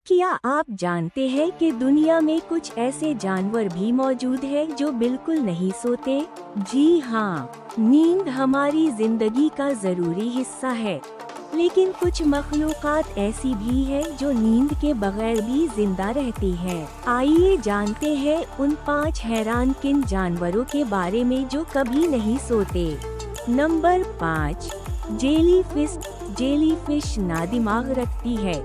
क्या आप जानते हैं कि दुनिया में कुछ ऐसे जानवर भी मौजूद हैं जो बिल्कुल नहीं सोते? जी हाँ, नींद हमारी जिंदगी का जरूरी हिस्सा है, लेकिन कुछ मखलूकात ऐसी भी है जो नींद के बगैर भी जिंदा रहती है। आइए जानते हैं उन 5 हैरान किन जानवरों के बारे में जो कभी नहीं सोते। Number 5, jellyfish. जेलीफिश ना दिमाग रखती है,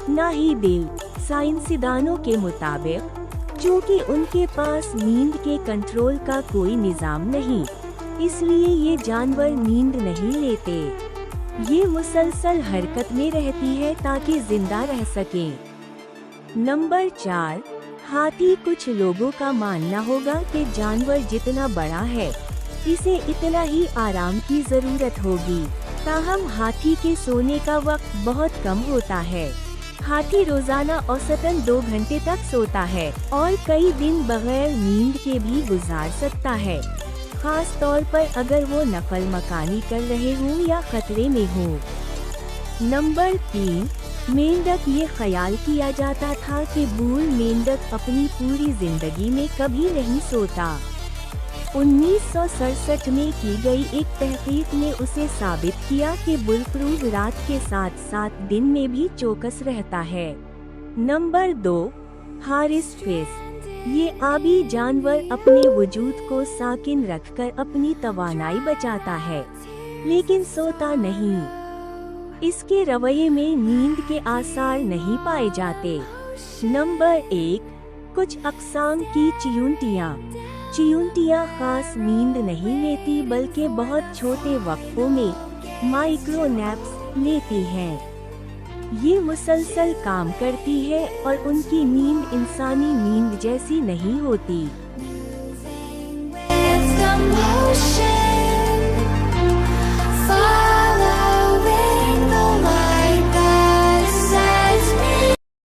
ना ही दिल। साइंसदानों के मुताबिक चूँकि उनके पास नींद के कंट्रोल का कोई निजाम नहीं, इसलिए ये जानवर नींद नहीं लेते। ये मुसलसल हरकत में रहती है ताकि जिंदा रह सकें। नंबर 4, हाथी। कुछ लोगों का मानना होगा कि जानवर जितना बड़ा है, इसे इतना ही आराम की जरूरत होगी, ताहम हाथी के सोने का वक्त बहुत कम होता है। हाथी रोजाना औसतन 2 घंटे तक सोता है और कई दिन बगैर नींद के भी गुजार सकता है, खास तौर पर अगर वो नफल मकानी कर रहे हों या खतरे में हो। नंबर 3, मेंढक। ये ख्याल किया जाता था कि बुल मेंढक अपनी पूरी जिंदगी में कभी नहीं सोता। 1967 में की गई एक तहकीक ने उसे साबित किया कि बुलफ्रूग रात के साथ साथ दिन में भी चौकस रहता है। Number 2, Haris fish. ये आबी जानवर अपने वजूद को साकिन रखकर अपनी तवानाई बचाता है, लेकिन सोता नहीं। इसके रवैये में नींद के आसार नहीं पाए जाते। नंबर 1, कुछ अक़साम की चियूंटियाँ। चियूंटियाँ खास नींद नहीं लेती, बल्कि बहुत छोटे वक्फों में माइक्रो नैप्स लेती हैं। ये मुसलसल काम करती है और उनकी नींद इंसानी नींद जैसी नहीं होती।